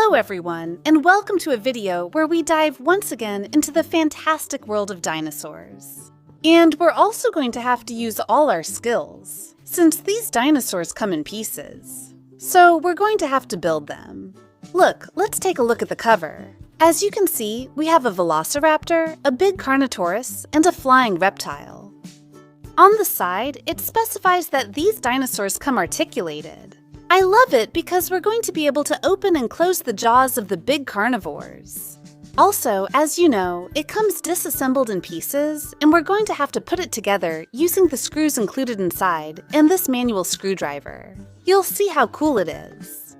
Hello everyone, and welcome to a video where we dive once again into the fantastic world of dinosaurs. And we're also going to have to use all our skills, since these dinosaurs come in pieces. So we're going to have to build them. Look, let's take a look at the cover. As you can see, we have a Velociraptor, a big Carnotaurus, and a flying reptile. On the side, it specifies that these dinosaurs come articulated. I love it because we're going to be able to open and close the jaws of the big carnivores. Also, as you know, it comes disassembled in pieces, and we're going to have to put it together using the screws included inside and this manual screwdriver. You'll see how cool it is.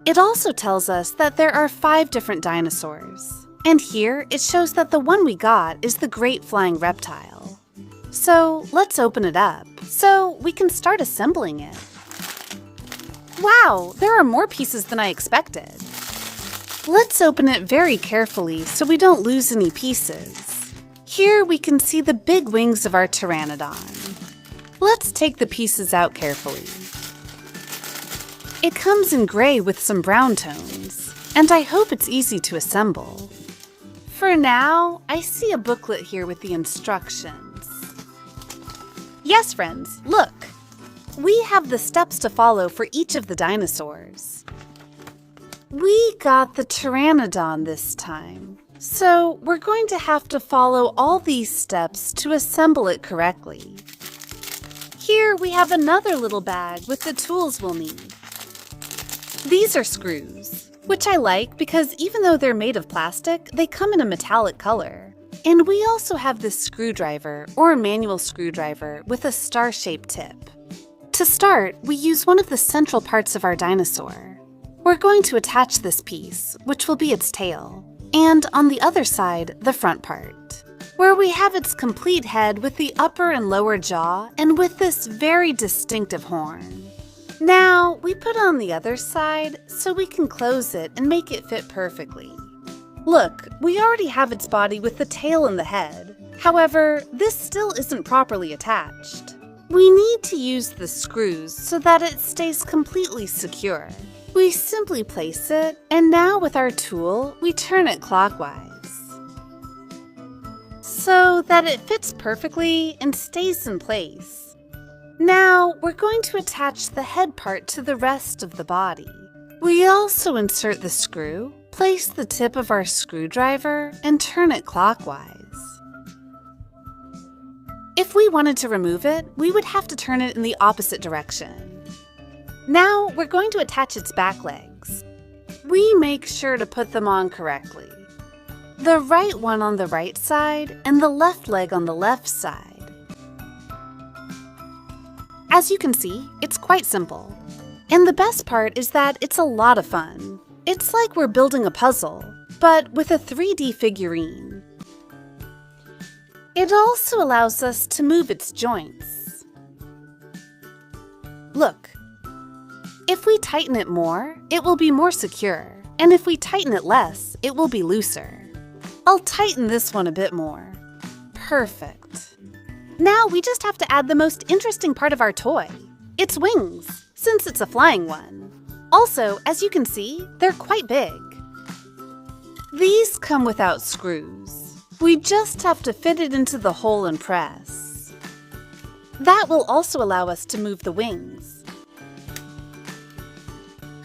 It also tells us that there are 5 different dinosaurs, and here it shows that the one we got is the great flying reptile. So let's open it up so we can start assembling it. Wow, there are more pieces than I expected. Let's open it very carefully so we don't lose any pieces. Here we can see the big wings of our Pteranodon. Let's take the pieces out carefully. It comes in gray with some brown tones, and I hope it's easy to assemble. For now, I see a booklet here with the instructions. Yes, friends, look! We have the steps to follow for each of the dinosaurs. We got the Pteranodon this time, so we're going to have to follow all these steps to assemble it correctly. Here we have another little bag with the tools we'll need. These are screws, which I like because even though they're made of plastic, they come in a metallic color. And we also have this screwdriver, or a manual screwdriver, with a star-shaped tip. To start, we use one of the central parts of our dinosaur. We're going to attach this piece, which will be its tail, and on the other side, the front part, where we have its complete head with the upper and lower jaw and with this very distinctive horn. Now, we put on the other side so we can close it and make it fit perfectly. Look, we already have its body with the tail and the head. However, this still isn't properly attached. We need to use the screws so that it stays completely secure. We simply place it, and now with our tool, we turn it clockwise, so that it fits perfectly and stays in place. Now, we're going to attach the head part to the rest of the body. We also insert the screw, place the tip of our screwdriver, and turn it clockwise. If we wanted to remove it, we would have to turn it in the opposite direction. Now, we're going to attach its back legs. We make sure to put them on correctly. The right one on the right side and the left leg on the left side. As you can see, it's quite simple. And the best part is that it's a lot of fun. It's like we're building a puzzle, but with a 3D figurine. It also allows us to move its joints. Look, if we tighten it more, it will be more secure, and if we tighten it less, it will be looser. I'll tighten this one a bit more. Perfect. Now we just have to add the most interesting part of our toy, its wings, since it's a flying one. Also, as you can see, they're quite big. These come without screws. We just have to fit it into the hole and press. That will also allow us to move the wings.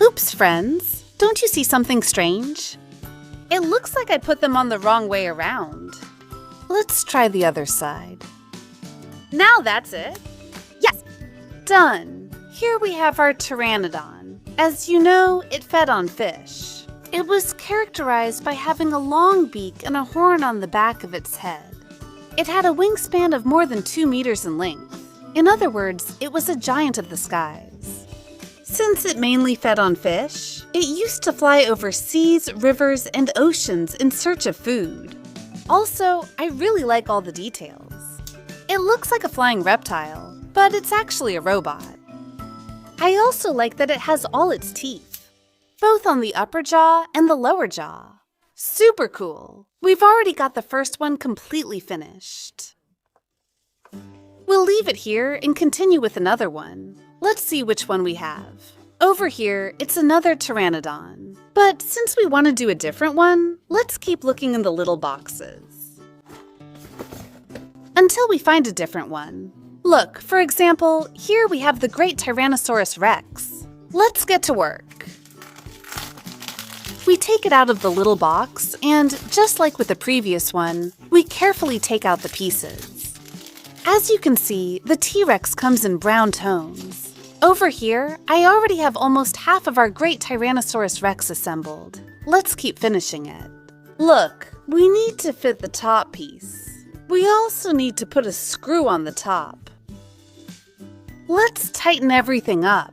Oops, friends, don't you see something strange? It looks like I put them on the wrong way around. Let's try the other side. Now that's it. Yes, done. Here we have our Pteranodon. As you know, it fed on fish. It was characterized by having a long beak and a horn on the back of its head. It had a wingspan of more than 2 meters in length. In other words, it was a giant of the skies. Since it mainly fed on fish, it used to fly over seas, rivers, and oceans in search of food. Also, I really like all the details. It looks like a flying reptile, but it's actually a robot. I also like that it has all its teeth, both on the upper jaw and the lower jaw. Super cool! We've already got the first one completely finished. We'll leave it here and continue with another one. Let's see which one we have. Over here, it's another Pteranodon. But since we want to do a different one, let's keep looking in the little boxes until we find a different one. Look, for example, here we have the great Tyrannosaurus Rex. Let's get to work. We take it out of the little box, and just like with the previous one, we carefully take out the pieces. As you can see, the T-Rex comes in brown tones. Over here, I already have almost half of our great Tyrannosaurus Rex assembled. Let's keep finishing it. Look, we need to fit the top piece. We also need to put a screw on the top. Let's tighten everything up.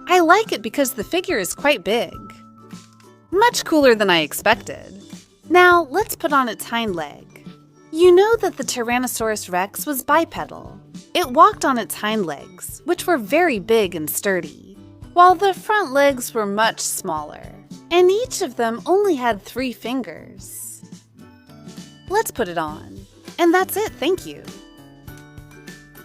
I like it because the figure is quite big. Much cooler than I expected. Now, let's put on its hind leg. You know that the Tyrannosaurus Rex was bipedal. It walked on its hind legs, which were very big and sturdy, while the front legs were much smaller, and each of them only had 3 fingers. Let's put it on. And that's it, thank you.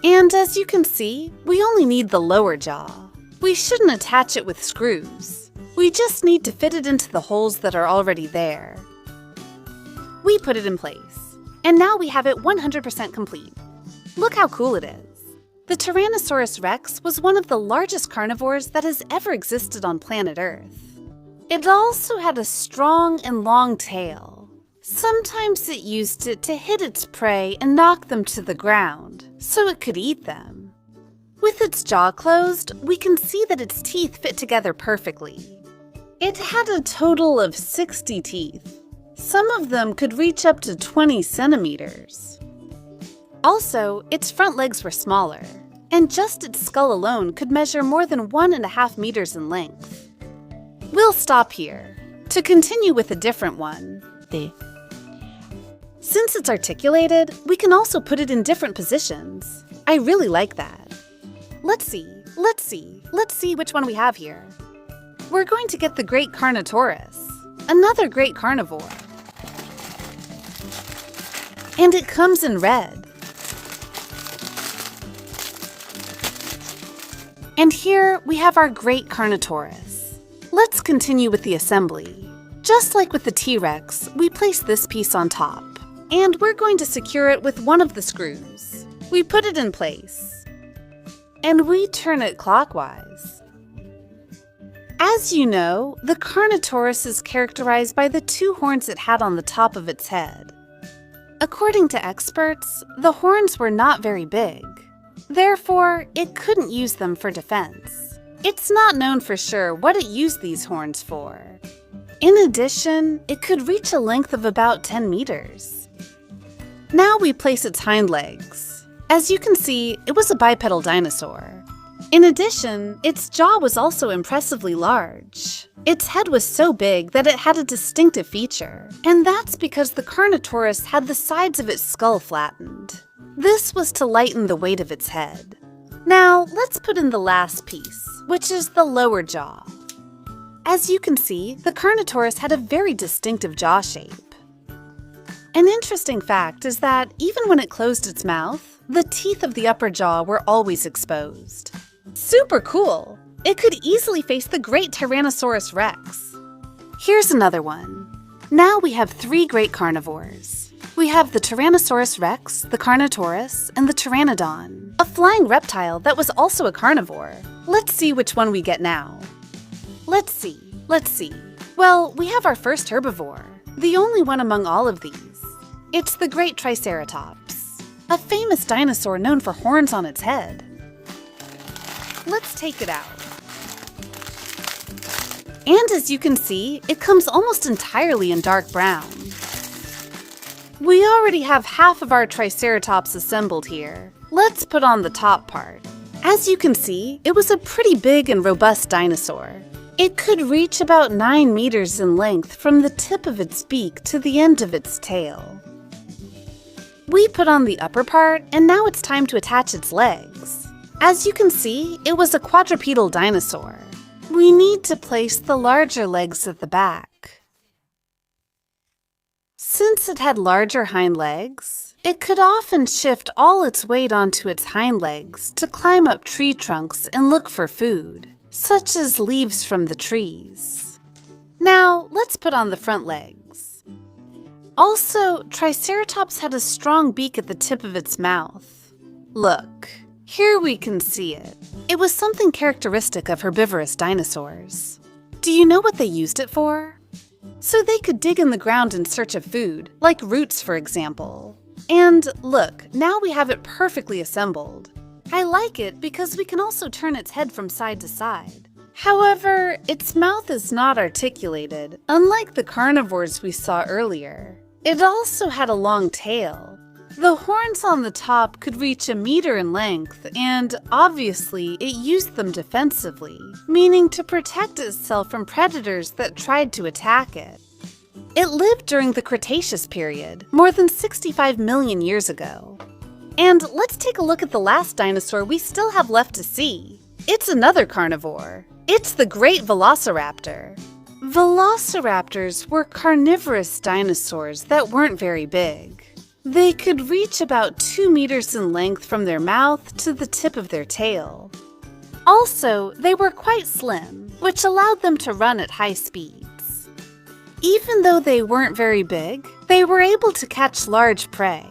And as you can see, we only need the lower jaw. We shouldn't attach it with screws. We just need to fit it into the holes that are already there. We put it in place, and now we have it 100% complete. Look how cool it is. The Tyrannosaurus Rex was one of the largest carnivores that has ever existed on planet Earth. It also had a strong and long tail. Sometimes it used it to hit its prey and knock them to the ground, so it could eat them. With its jaw closed, we can see that its teeth fit together perfectly. It had a total of 60 teeth. Some of them could reach up to 20 centimeters. Also, its front legs were smaller, and just its skull alone could measure more than 1.5 meters in length. We'll stop here to continue with a different one. Since it's articulated, we can also put it in different positions. I really like that. Let's see which one we have here. We're going to get the great Carnotaurus, another great carnivore. And it comes in red. And here we have our great Carnotaurus. Let's continue with the assembly. Just like with the T-Rex, we place this piece on top, and we're going to secure it with one of the screws. We put it in place, and we turn it clockwise. As you know, the Carnotaurus is characterized by the 2 horns it had on the top of its head. According to experts, the horns were not very big. Therefore, it couldn't use them for defense. It's not known for sure what it used these horns for. In addition, it could reach a length of about 10 meters. Now we place its hind legs. As you can see, it was a bipedal dinosaur. In addition, its jaw was also impressively large. Its head was so big that it had a distinctive feature, and that's because the Carnotaurus had the sides of its skull flattened. This was to lighten the weight of its head. Now, let's put in the last piece, which is the lower jaw. As you can see, the Carnotaurus had a very distinctive jaw shape. An interesting fact is that even when it closed its mouth, the teeth of the upper jaw were always exposed. Super cool! It could easily face the great Tyrannosaurus Rex. Here's another one. Now we have 3 great carnivores. We have the Tyrannosaurus Rex, the Carnotaurus, and the Pteranodon, a flying reptile that was also a carnivore. Let's see which one we get now. Let's see. Well, we have our first herbivore, the only one among all of these. It's the great Triceratops, a famous dinosaur known for horns on its head. Let's take it out. And as you can see, it comes almost entirely in dark brown. We already have half of our Triceratops assembled here. Let's put on the top part. As you can see, it was a pretty big and robust dinosaur. It could reach about 9 meters in length from the tip of its beak to the end of its tail. We put on the upper part, and now it's time to attach its legs. As you can see, it was a quadrupedal dinosaur. We need to place the larger legs at the back. Since it had larger hind legs, It could often shift all its weight onto its hind legs to climb up tree trunks and look for food, such as leaves from the trees. Now, let's put on the front legs. Also, Triceratops had a strong beak at the tip of its mouth. Look, here we can see it. It was something characteristic of herbivorous dinosaurs. Do you know what they used it for? So they could dig in the ground in search of food, like roots for example. And look, now we have it perfectly assembled. I like it because we can also turn its head from side to side. However, its mouth is not articulated, unlike the carnivores we saw earlier. It also had a long tail. The horns on the top could reach 1 meter in length, and obviously it used them defensively, meaning to protect itself from predators that tried to attack it. It lived during the Cretaceous period, more than 65 million years ago. And let's take a look at the last dinosaur we still have left to see. It's another carnivore. It's the great Velociraptor. Velociraptors were carnivorous dinosaurs that weren't very big. They could reach about 2 meters in length from their mouth to the tip of their tail. Also, they were quite slim, which allowed them to run at high speeds. Even though they weren't very big, they were able to catch large prey.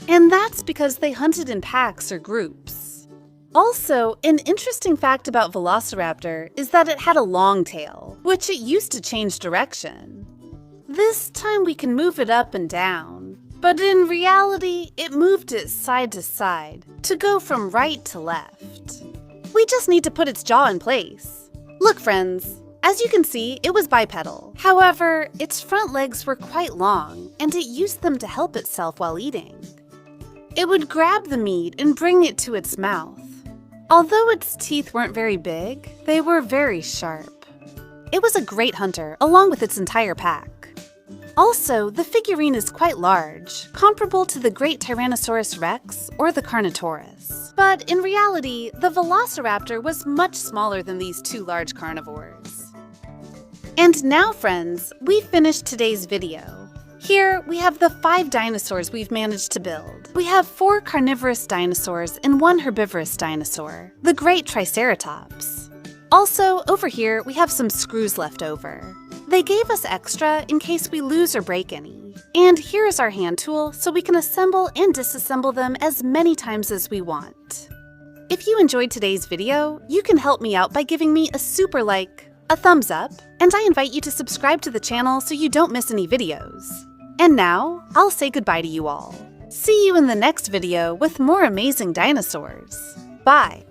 And that's because they hunted in packs or groups. Also, an interesting fact about Velociraptor is that it had a long tail, which it used to change direction. This time we can move it up and down, but in reality, it moved it side to side to go from right to left. We just need to put its jaw in place. Look, friends, as you can see, it was bipedal. However, its front legs were quite long, and it used them to help itself while eating. It would grab the meat and bring it to its mouth. Although its teeth weren't very big, they were very sharp. It was a great hunter, along with its entire pack. Also, the figurine is quite large, comparable to the great Tyrannosaurus Rex or the Carnotaurus. But in reality, the Velociraptor was much smaller than these two large carnivores. And now, friends, we've finished today's video. Here, we have the 5 dinosaurs we've managed to build. We have 4 carnivorous dinosaurs and 1 herbivorous dinosaur, the great Triceratops. Also, over here, we have some screws left over. They gave us extra in case we lose or break any. And here is our hand tool so we can assemble and disassemble them as many times as we want. If you enjoyed today's video, you can help me out by giving me a super like, a thumbs up, and I invite you to subscribe to the channel so you don't miss any videos. And now, I'll say goodbye to you all. See you in the next video with more amazing dinosaurs. Bye!